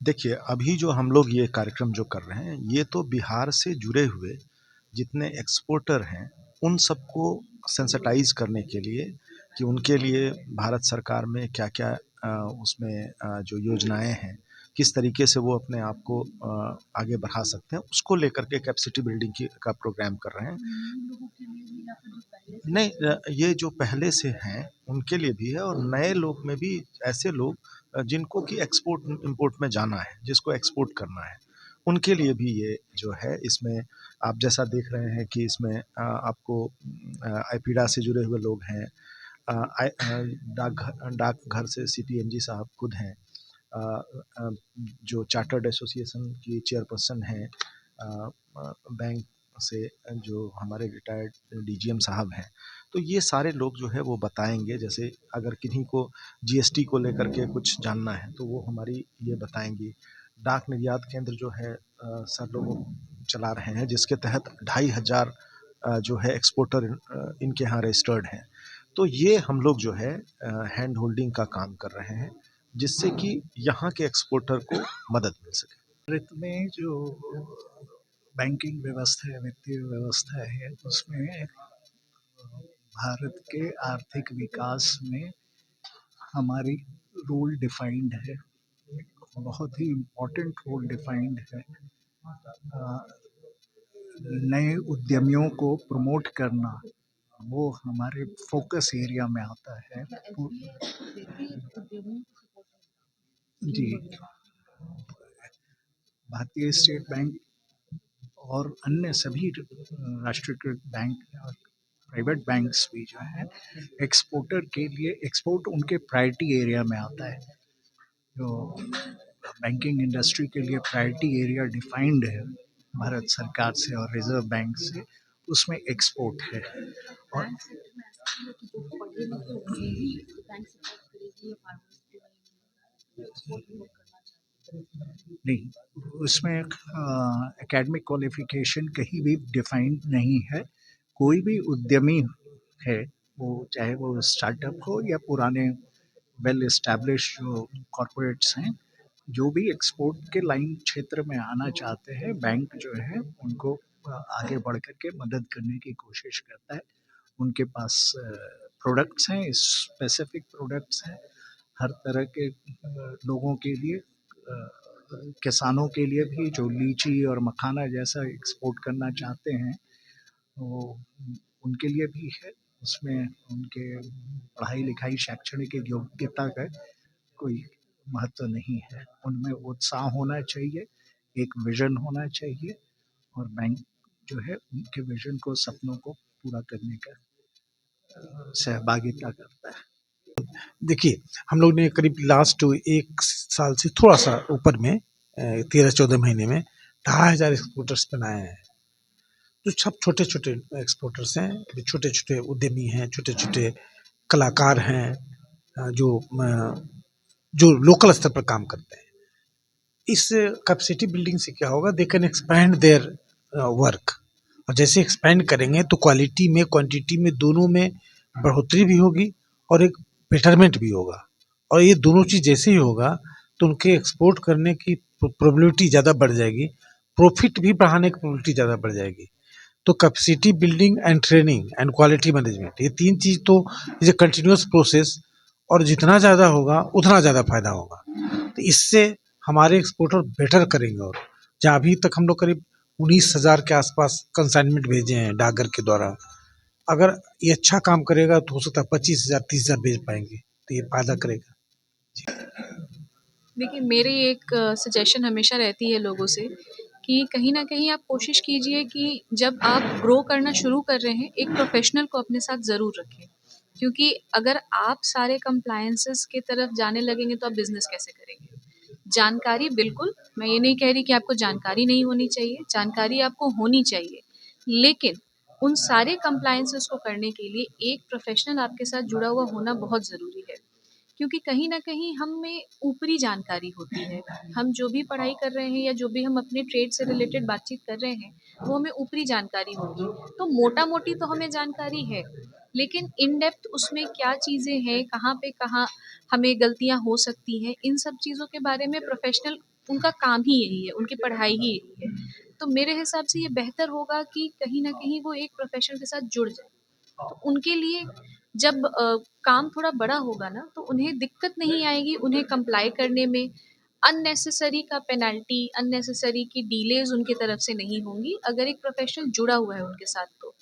देखिए, अभी जो हम लोग ये कार्यक्रम जो कर रहे हैं, ये तो बिहार से जुड़े हुए जितने एक्सपोर्टर हैं, उन सबको सेंसिटाइज़ करने के लिए कि उनके लिए भारत सरकार में क्या-क्या उसमें जो योजनाएँ हैं, किस तरीके से वो अपने आप को आगे बढ़ा सकते हैं, उसको लेकर के कैपेसिटी बिल्डिंग का प्रोग्राम कर रहे हैं। नहीं, ये जो पहले से हैं, उनके लिए भी है और नए लोग में भी ऐसे लोग जिनको कि एक्सपोर्ट इम्पोर्ट में जाना है, जिसको एक्सपोर्ट करना है, उनके लिए भी ये जो है इसमें आप जैसा देख रहे हैं कि इसमें आपको आईपीडा से जुड़े हुए लोग हैं, डाकघर से सीपीएनजी साहब खुद हैं, अ, अ, जो चार्टर्ड एसोसिएशन की चेयरपर्सन हैं, बैंक से जो हमारे रिटायर्ड डीजीएम साहब हैं, तो ये सारे लोग जो है वो बताएंगे। जैसे अगर किन्हीं को जीएसटी को लेकर के कुछ जानना है तो वो हमारी ये बताएंगी। डाक निर्यात केंद्र जो है सर लोग चला रहे हैं, जिसके तहत 2500 जो है एक्सपोर्टर इनके यहाँ रजिस्टर्ड हैं। तो ये हम लोग जो है हैंड होल्डिंग का काम कर रहे हैं, जिससे कि यहाँ के एक्सपोर्टर को मदद मिल सके। भारत में जो बैंकिंग व्यवस्था है, वित्तीय व्यवस्था है, उसमें भारत के आर्थिक विकास में हमारी रोल डिफाइंड है, बहुत ही इम्पोर्टेंट रोल डिफाइंड है। नए उद्यमियों को प्रमोट करना, वो हमारे फोकस एरिया में आता है। जी, भारतीय स्टेट बैंक और अन्य सभी राष्ट्रीयकृत बैंक और प्राइवेट बैंक्स भी जो है एक्सपोर्टर के लिए, एक्सपोर्ट उनके प्रायोरिटी एरिया में आता है। जो बैंकिंग इंडस्ट्री के लिए प्रायोरिटी एरिया डिफाइंड है भारत सरकार से और रिजर्व बैंक से, उसमें एक्सपोर्ट है। और नहीं, उसमें एकेडमिक क्वालिफिकेशन कहीं भी डिफाइंड नहीं है। कोई भी उद्यमी है, वो चाहे वो स्टार्टअप हो या पुराने वेल एस्टैब्लिश जो कॉरपोरेट्स हैं, जो भी एक्सपोर्ट के लाइन क्षेत्र में आना चाहते हैं, बैंक जो है उनको आगे बढ़ कर के मदद करने की कोशिश करता है। उनके पास प्रोडक्ट्स हैं, स्पेसिफिक प्रोडक्ट्स हैं हर तरह के लोगों के लिए, किसानों के लिए भी जो लीची और मखाना जैसा एक्सपोर्ट करना चाहते हैं, वो उनके लिए भी है। उसमें उनके पढ़ाई लिखाई शैक्षणिक योग्यता का कोई महत्व नहीं है। उनमें उत्साह होना चाहिए, एक विजन होना चाहिए, और बैंक जो है उनके विजन को, सपनों को पूरा करने का सहभागिता करता है। देखिए, हम लोग ने करीब लास्ट 1 साल से थोड़ा सा ऊपर में 13-14 महीने में 2500 एक्सपोर्टर्स बनाए हैं। जो सब छोटे-छोटे एक्सपोर्टर्स हैं, जो छोटे-छोटे उद्यमी हैं, छोटे-छोटे कलाकार हैं, जो लोकल स्तर पर काम करते हैं। इस कैपेसिटी बिल्डिंग से क्या होगा, they can expand their work, और जैसे एक्सपैंड करेंगे तो क्वालिटी में, क्वांटिटी में, दोनों में बढ़ोतरी भी होगी और एक बेटरमेंट भी होगा। और ये दोनों चीज़ जैसे ही होगा तो उनके एक्सपोर्ट करने की प्रोबेबिलिटी ज़्यादा बढ़ जाएगी, प्रॉफिट भी बढ़ाने की प्रोबेबिलिटी ज़्यादा बढ़ जाएगी। तो capacity building and training and quality management, ये 3 चीज़ तो इज़ ए कंटिन्यूअस प्रोसेस, और जितना ज़्यादा होगा उतना ज़्यादा फायदा होगा। तो इससे हमारे एक्सपोर्टर बेटर करेंगे। और जहाँ अभी तक हम लोग करीब 19,000 के आसपास कंसाइनमेंट भेजे हैं डाकघर के द्वारा, अगर ये अच्छा काम करेगा तो हो सकता है 25,000 30,000 भेज पाएंगे, तो ये फायदा करेगा। देखिए, मेरी एक सजेशन हमेशा रहती है लोगों से कि कहीं न कहीं आप कोशिश कीजिए कि जब आप ग्रो करना शुरू कर रहे हैं, एक प्रोफ़ेशनल को अपने साथ ज़रूर रखें। क्योंकि अगर आप सारे कंप्लायंसेस की तरफ जाने लगेंगे तो आप बिज़नेस कैसे करेंगे? जानकारी बिल्कुल, मैं ये नहीं कह रही कि आपको जानकारी नहीं होनी चाहिए, जानकारी आपको होनी चाहिए। लेकिन उन सारे कंप्लायंसेस को करने के लिए एक प्रोफ़ेशनल आपके साथ जुड़ा हुआ होना बहुत ज़रूरी है। क्योंकि कहीं न कहीं हम में ऊपरी जानकारी होती है। हम जो भी पढ़ाई कर रहे हैं या जो भी हम अपने ट्रेड से रिलेटेड बातचीत कर रहे हैं, वो हमें ऊपरी जानकारी होगी। तो मोटा-मोटी तो हमें जानकारी है, लेकिन इन डेप्थ उसमें क्या चीज़ें हैं, कहाँ पे कहाँ हमें गलतियाँ हो सकती हैं, इन सब चीज़ों के बारे में प्रोफ़ेशनल उनका काम ही यही है, उनकी पढ़ाई ही यही है। तो मेरे हिसाब से ये बेहतर होगा कि कहीं न कहीं वो एक प्रोफ़ेशन के साथ जुड़ जाएँ। तो उनके लिए जब काम थोड़ा बड़ा होगा ना, तो उन्हें दिक्कत नहीं आएगी, उन्हें कंप्लाई करने में अननेसेसरी का पेनल्टी, अननेसेसरी की डिलेज़ उनकी तरफ से नहीं होंगी, अगर एक प्रोफ़ेशनल जुड़ा हुआ है उनके साथ तो।